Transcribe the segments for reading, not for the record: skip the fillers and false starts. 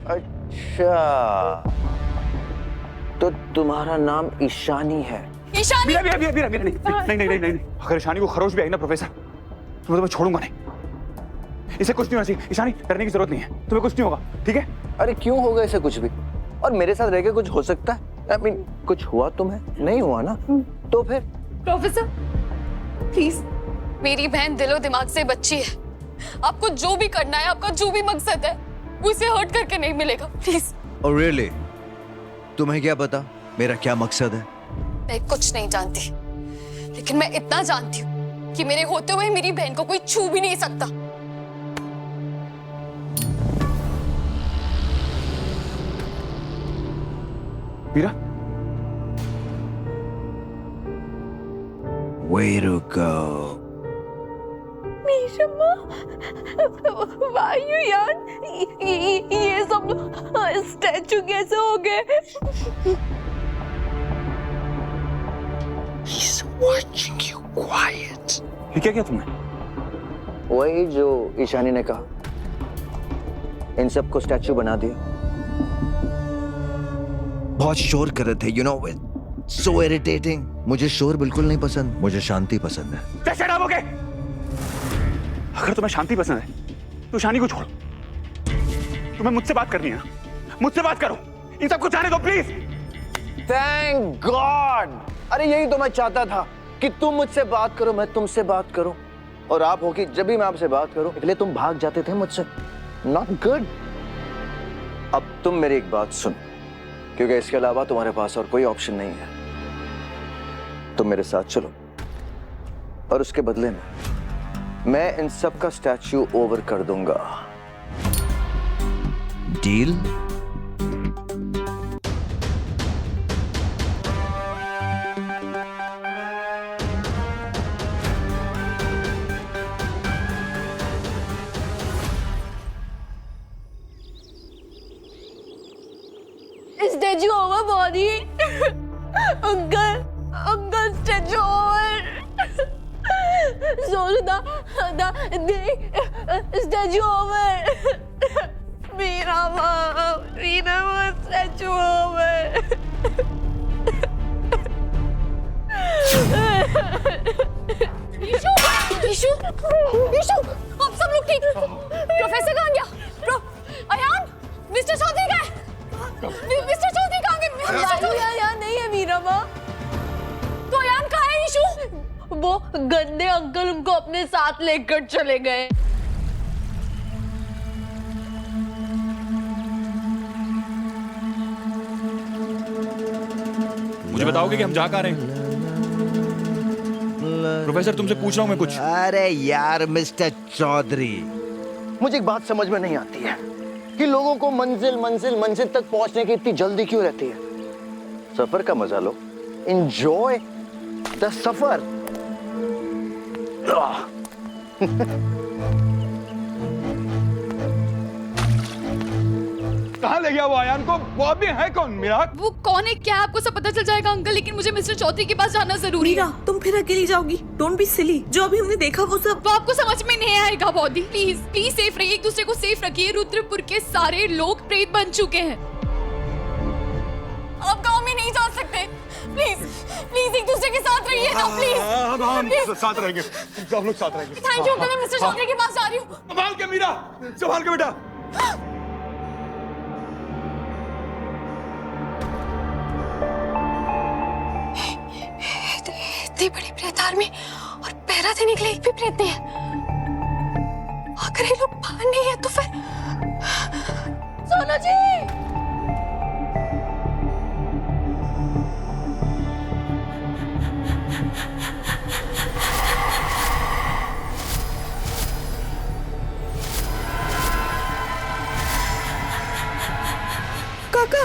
अच्छा, तो तुम्हारा नाम ईशानी है? ईशानी? मीरा नहीं। अगर ईशानी को खरोच भी आई ना प्रोफेसर, तो मैं छोड़ूंगा नहीं। इसे कुछ नहीं होना चाहिए। ईशानी, डरने की जरूरत नहीं है, तुम्हें कुछ नहीं होगा, ठीक है? अरे क्यों होगा इसे कुछ भी? और मेरे साथ रह के कुछ हो सकता है? I mean, कुछ हुआ तुम्हें? नहीं हुआ ना? तो फिर? प्रोफेसर प्लीज, मेरी बहन दिलो दिमाग से बच्ची है। आपको जो भी करना है, आपका जो भी मकसद है, वो इसे हर्ट करके नहीं मिलेगा, प्लीज। और रियली तुम्हें क्या पता मेरा क्या मकसद है? मैं कुछ नहीं जानती, लेकिन मैं इतना जानती हूँ कि मेरे होते हुए मेरी बहन को कोई छू भी नहीं सकता। Meera, Way to go. वायु यार, ये सब स्टैचू कैसे हो गए? He's watching you quiet. ये क्या किया तुमने? वही जो ईशानी ने कहा, इन सबको स्टैचू बना दिया। बहुत शोर कर रहे थे, you know it. So irritating. मुझे शोर बिल्कुल नहीं पसंद, मुझे शांति पसंद है। Shut up, okay? अगर तुम्हें शांति पसंद है तो ईशानी को छोड़ो। तुम्हें मुझसे बात करनी है ना, मुझसे बात करो। इन सबको जाने दो प्लीज। Thank God! अरे यही तो मैं चाहता था कि तुम मुझसे बात करो, मैं तुमसे बात करूं, और आप हो कि जब भी मैं आपसे बात करूं इसलिए तुम भाग जाते थे मुझसे। Not good. अब तुम मेरी एक बात सुन, क्योंकि इसके अलावा तुम्हारे पास और कोई ऑप्शन नहीं है। तुम मेरे साथ चलो, और उसके बदले में मैं इन सब का स्टैच्यू ओवर कर दूंगा। Deal? Statue over body. Uncle statue over. Statue over. मेरा स्टैचू ओवर। ईशु, आप सब लोग ठीक? प्रोफेसर कहाँ गया? अयान, मिस्टर चौधरी कहाँ है? मिस्टर चौधरी कहाँ गए? मिस्टर चौधरी यहाँ नहीं है मीरा माँ। तो अयान कहाँ है ईशु? वो गंदे अंकल उनको अपने साथ लेकर चले गए। मुझे बताओगे कि हम जा कहाँ रहे हैं? प्रोफेसर, तुमसे पूछ रहा हूँ मैं कुछ। अरे यार मिस्टर चौधरी, मुझे एक बात समझ में नहीं आती है कि लोगों को मंजिल तक पहुंचने की इतनी जल्दी क्यों रहती है। सफर का मजा लो, एंजॉय द सफर। कहाँ ले गया वो अयान को? वो अभी है कौन? मीरा, वो कौन है क्या आपको सब पता चल जाएगा अंकल, लेकिन मुझे मिस्टर चौधरी के पास जाना जरूरी है। मीरा, तुम फिर अकेली जाओगी? Don't be silly. जो अभी हमने देखा वो सब वो आपको समझ में नहीं आएगा बॉडी। प्लीज सेफ रहिए, एक दूसरे को सेफ रखिए। रुद्रपुर के सारे लोग प्रेत बन चुके हैं। आप गांव में नहीं जा सकते। प्लीज एक दूसरे के साथ रहिए ना, प्लीज। हम साथ रहेंगे, हम लोग साथ रहेंगे। थैंक यू अंकल, मैं मिस्टर चौधरी के पास जा रही हूँ। संभाल के मीरा, संभाल के बेटा। इतनी बड़ी प्रेत आर्मी और पहरा देने के लिए एक भी प्रेत नहीं है। अगर ये लोग बाहर नहीं है तो फिर सोनू जी। काका,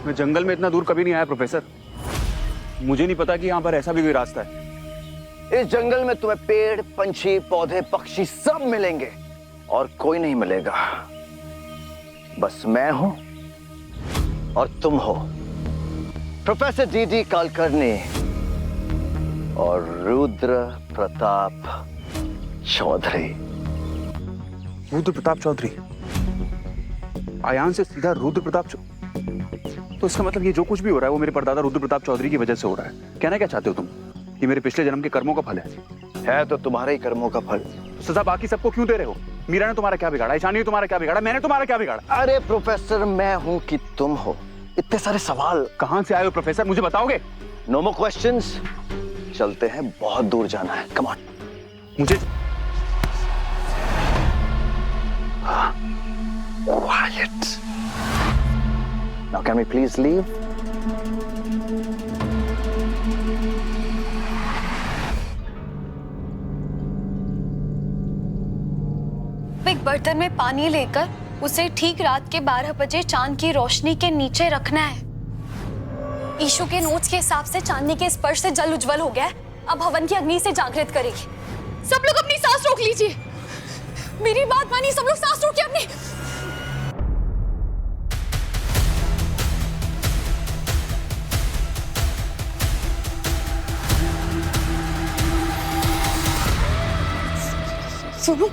मैं जंगल में इतना दूर कभी नहीं आया प्रोफेसर। मुझे नहीं पता कि यहाँ पर ऐसा भी कोई रास्ता है। इस जंगल में तुम्हें पेड़, पंछी, पौधे, पक्षी सब मिलेंगे और कोई नहीं मिलेगा। बस मैं हूं और तुम हो प्रोफेसर डीडी कुलकर्णी और रुद्र प्रताप चौधरी। रुद्र प्रताप चौधरी? आयान से सीधा रुद्र प्रताप तो इसका मतलब ये जो कुछ भी हो रहा है वो मेरे परदादा रुद्र प्रताप चौधरी की वजह से हो रहा है। कहना क्या चाहते हो तुम? ये मेरे पिछले जन्म के कर्मों का फल है तो तुम्हारे ही कर्मों का फल। तो सजा बाकी सबको क्यों दे रहे हो? मीरा ने तुम्हारा क्या बिगाड़ा? ईशानी ने तुम्हारा क्या बिगाड़ा? मैंने तुम्हारा क्या बिगाड़ा? अरे प्रोफेसर, मैं हूं कि तुम हो? इतने सारे सवाल कहां से आए हो प्रोफेसर, मुझे बताओगे? No more questions. चलते हैं, बहुत दूर जाना है। Come on. मुझे Quiet. Now can we please leave? एक बर्तन में पानी लेकर उसे ठीक रात के 12 बजे चांद की रोशनी के नीचे रखना है। ईशु के नोट्स के हिसाब से चांदनी के स्पर्श से जल उज्जवल हो गया है। अब हवन की अग्नि से जागृत करेगी। सब लोग अपनी सांस रोक लीजिए। मेरी बात मानिए, सब लोग सांस रोकिए अपनी। सुनो,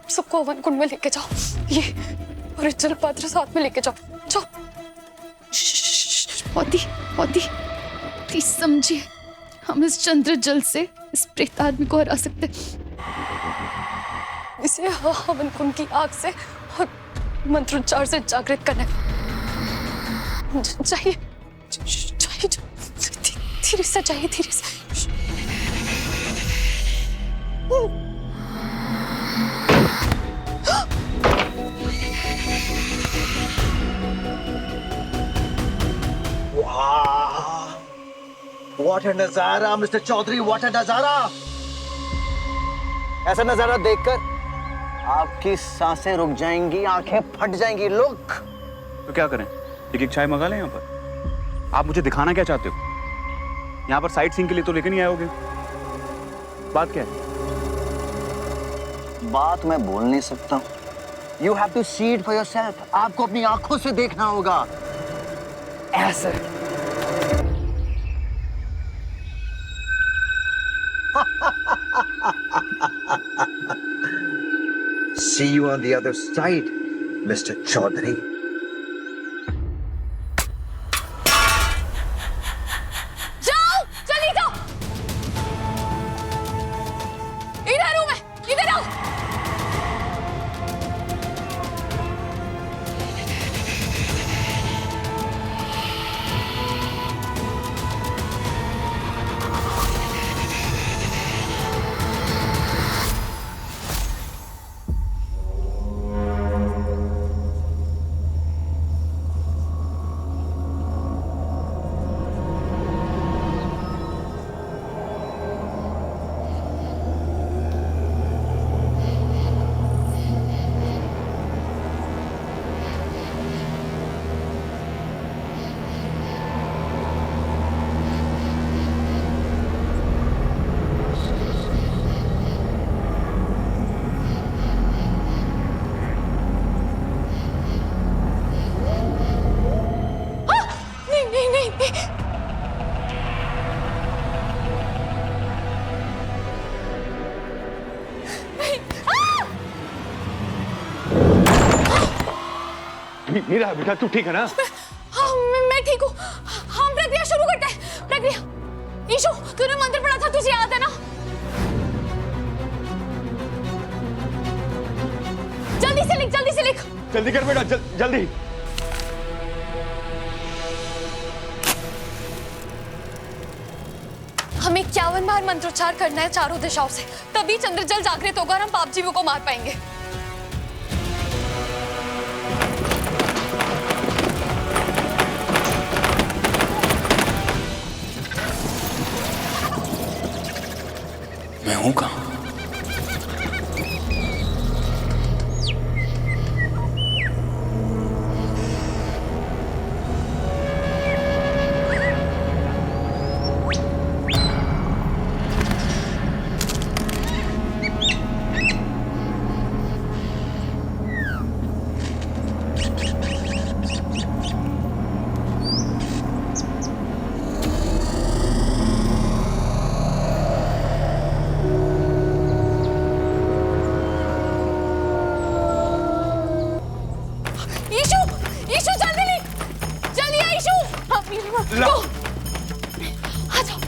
सबको हवन कुंड में लेके जाओ। ये और इस जल पात्र साथ में लेके जाओ। जाओ। मोदी, मोदी, प्लीज समझिए, हम इस चंद्र जल से इस प्रेत आदमी को हरा सकते। इसे हवन कुंड की आग से और मंत्रोच्चार से जागृत करना चाहिए। चाहिए, धीरे से चाहिए, धीरे से। What a नजारा मिस्टर चौधरी, what a नजारा। ऐसा नजारा देखकर आपकी सांसें रुक जाएंगी, आंखें फट जाएंगी। लुक। तो क्या करें, एक चाय मंगा लें यहाँ पर? आप मुझे दिखाना क्या चाहते हो? यहाँ पर साइट सीइंग के लिए तो लेकर नहीं आए? बात क्या है? बात मैं बोल नहीं सकता। You have to see it for yourself। आपको अपनी आंखों से देखना होगा। ऐसे। See you on the other side, Mr. Chaudhary. जाओ, चली जाओ। इधर हूं मैं, इधर आओ। मीरा, बेटा तू ठीक है ना? हाँ, मैं ठीक हूँ। हम प्रक्रिया शुरू करते हैं। प्रक्रिया। ईशु, तूने मंत्र पढ़ा था, तुझे याद है ना? जल्दी से लिख, जल्दी से लिख। जल्दी कर बेटा, जल्दी। हमें 51 बार मंत्रोच्चार करना है चारों दिशाओं से, तभी चंद्रजल जागृत होगा और हम पाप जीवों को मार पाएंगे। मैं हूं कहां? ला आ जाओ।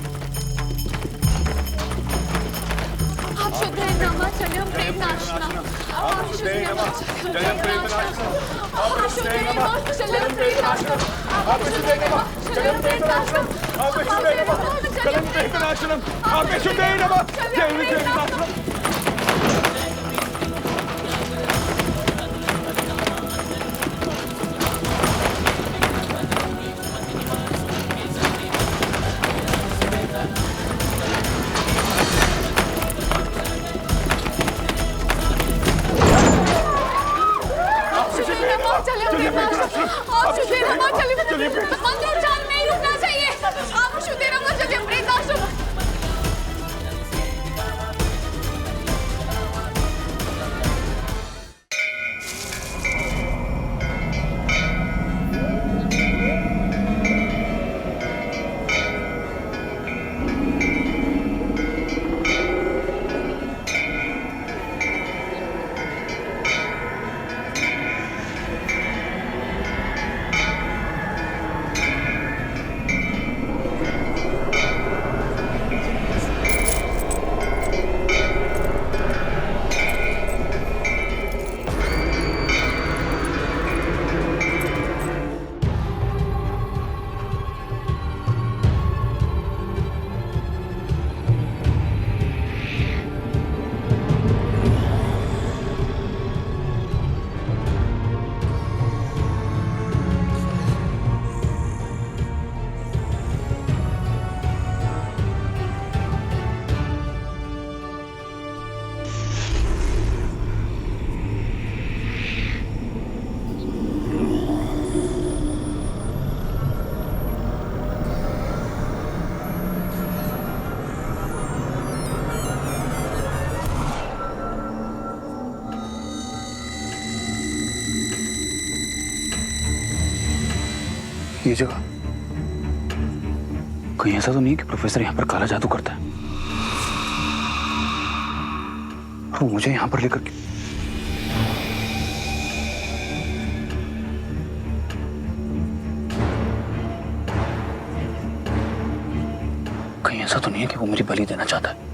आप शुद्ध हैं नमः चलिए प्रेतनाशनम। आप शुद्ध हैं नमः चलिए प्रेतनाशनम। आप शुद्ध हैं नमः चलिए प्रेतनाशनम। आप शुद्ध हैं नमः चलिए प्रेतनाशनम। आप शुद्ध हैं नमः चलिए प्रेतनाशनम। आप शुद्ध हैं नमः चलिए प्रेतनाशनम। मंत्रोच्चार नहीं रुकना चाहिए। आप शुद्ध नमः चलिए प्रेतनाशनम। ये जगह कहीं ऐसा तो नहीं कि प्रोफेसर यहाँ पर काला जादू करता है और वो मुझे यहाँ पर लेकर के कहीं ऐसा तो नहीं है कि वो मेरी बलि देना चाहता है।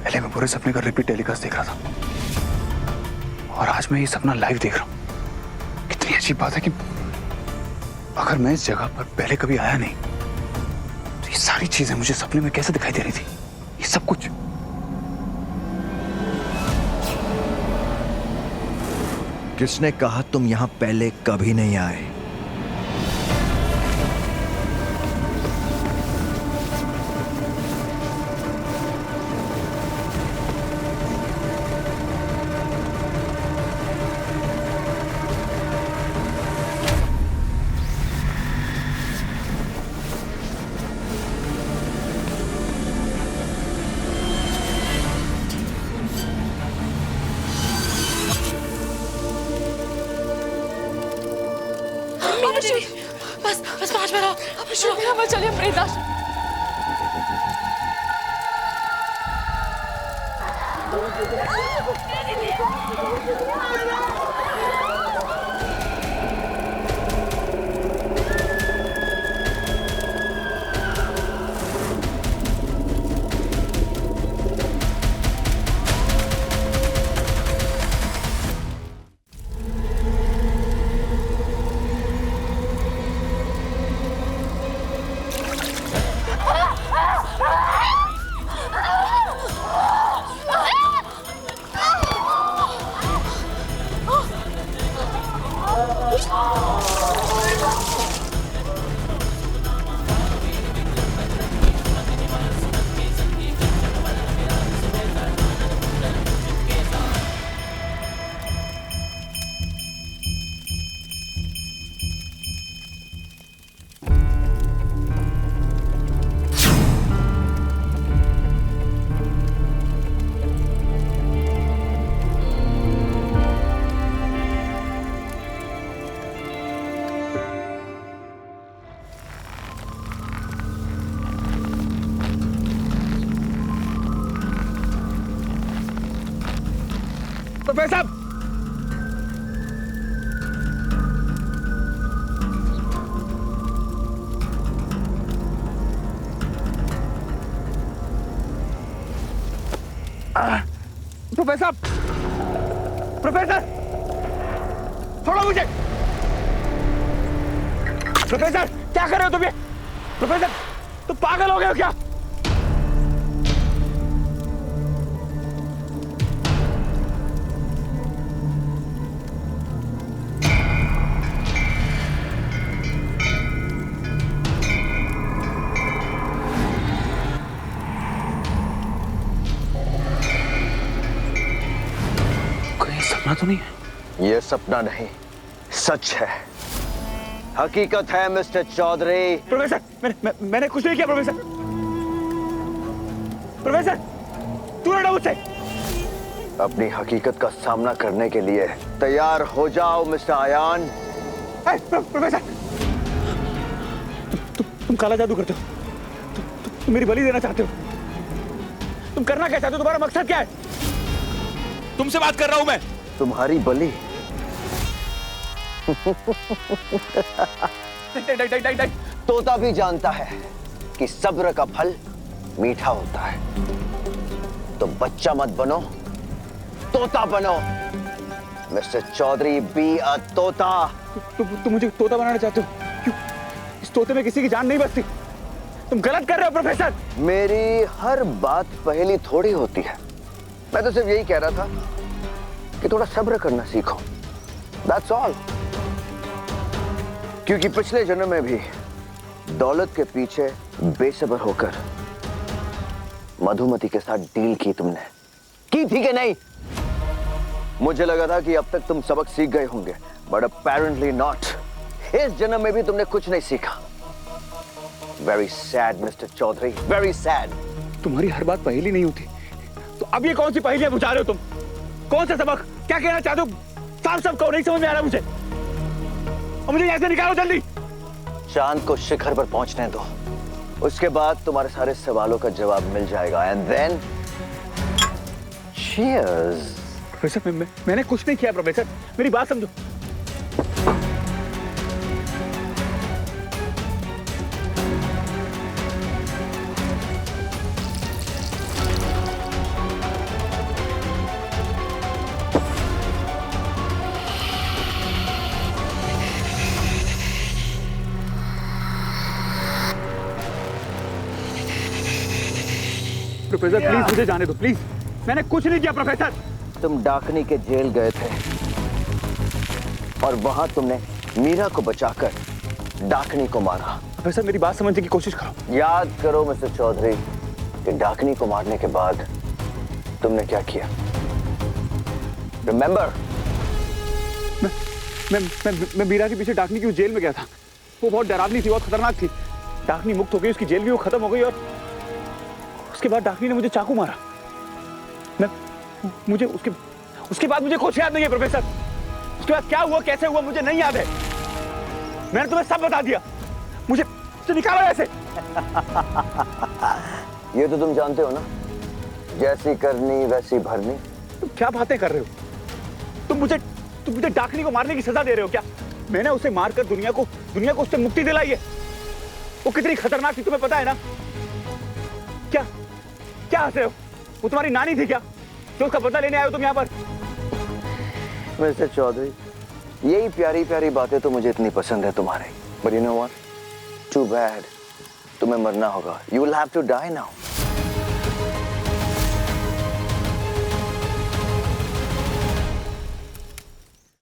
पहले मैं पूरे सपने का रिपीट टेलीकास्ट देख रहा था और आज मैं ये सपना लाइव देख रहा हूँ। कितनी अजीब बात है कि अगर मैं इस जगह पर पहले कभी आया नहीं तो ये सारी चीजें मुझे सपने में कैसे दिखाई दे रही थी, ये सब कुछ। किसने कहा तुम यहां पहले कभी नहीं आए? बस 5 मिनट अब शुरू चलिए प्रेतनाशनम। प्रोफेसर प्रोफेसर प्रोफेसर छोड़ो मुझे। प्रोफेसर क्या कर रहे हो तुम ये? प्रोफेसर तुम पागल हो गए हो क्या? कोई सपना तो नहीं है? ये सपना नहीं, सच है, हकीकत है मिस्टर चौधरी। प्रोफेसर मैंने कुछ नहीं किया। प्रोफेसर प्रोफेसर तू लड़ा मुझसे। अपनी हकीकत का सामना करने के लिए तैयार हो जाओ मिस्टर आयान। प्रोफेसर तुम काला जादू करते हो। तुम मेरी बलि देना चाहते हो। तुम करना क्या चाहते हो? तुम्हारा मकसद क्या है? तुमसे बात कर रहा हूं मैं। तुम्हारी बलि? तोता भी जानता है कि सब्र का फल मीठा होता है। तो बच्चा मत बनो, तोता बनो। मिस्टर चौधरी, बी अ तोता। तुम मुझे तोता बनाना चाहते हो? क्यों? इस तोते में किसी की जान नहीं बचती। तुम गलत कर रहे हो प्रोफेसर। मेरी हर बात पहेली थोड़ी होती है। मैं तो सिर्फ यही कह रहा था कि थोड़ा सब्र करना सीखो। That's all। क्योंकि पिछले जन्म में भी दौलत के पीछे बेसब्र होकर मधुमती के साथ डील की तुमने। की थी कि नहीं? मुझे लगा था कि अब तक तुम सबक सीख गए होंगे, बट apparently not। इस जन्म में भी तुमने कुछ नहीं सीखा। Very sad, mister Chaudhary, very sad। तुम्हारी हर बात पहेली नहीं होती, तो अब ये कौन सी पहेलियां बुझा रहे हो तुम? कौन सा सबक? क्या कहना चाहते हो? साफ साफ कहो, नहीं समझ में आ रहा मुझे। और मुझे यहाँ से निकालो जल्दी। चांद को शिखर पर पहुंचने दो, उसके बाद तुम्हारे सारे सवालों का जवाब मिल जाएगा। And then cheers. प्रोफेसर मैंने कुछ नहीं किया। प्रोफेसर मेरी बात समझो। प्रोफेसर प्लीज मुझे जाने दो, प्लीज। मैंने कुछ नहीं किया प्रोफेसर। तुम डाकनी के जेल गए थे और वहां तुमने मीरा को बचाकर डाकनी को मारा। प्रोफेसर मेरी बात समझने की कोशिश करो। याद करो मिस्टर चौधरी कि डाकनी को मारने के बाद तुमने क्या किया। रिमेंबर? मैं मीरा के पीछे डाकनी की उस जेल में गया था। वो बहुत डरावनी थी, बहुत खतरनाक थी। डाकनी मुक्त हो गई, उसकी जेल भी वो खत्म हो गई, और उसके बाद डाकनी ने मुझे चाकू मारा। मुझे उसके बाद मुझे कुछ याद नहीं है प्रोफेसर। उसके बाद क्या हुआ, कैसे हुआ, मुझे नहीं याद है। मैंने तुम्हें सब बता दिया। मुझे निकालो ऐसे। ये तो तुम जानते हो ना, जैसी करनी वैसी भरनी। तुम क्या बातें कर रहे हो? तुम मुझे डाकनी को मारने की सजा दे रहे हो क्या? मैंने उसे मारकर दुनिया को उससे मुक्ति दिलाई है। वो कितनी खतरनाक थी तुम्हें पता है ना? क्या हंस रहे हो? वो तुम्हारी नानी थी क्या, जो उसका बदला लेने आए हो तुम यहाँ पर? मिस्टर चौधरी, यही प्यारी प्यारी बातें तो मुझे इतनी पसंद है तुम्हारी। But you know what, too bad, तुम्हें मरना होगा। You will have to die now.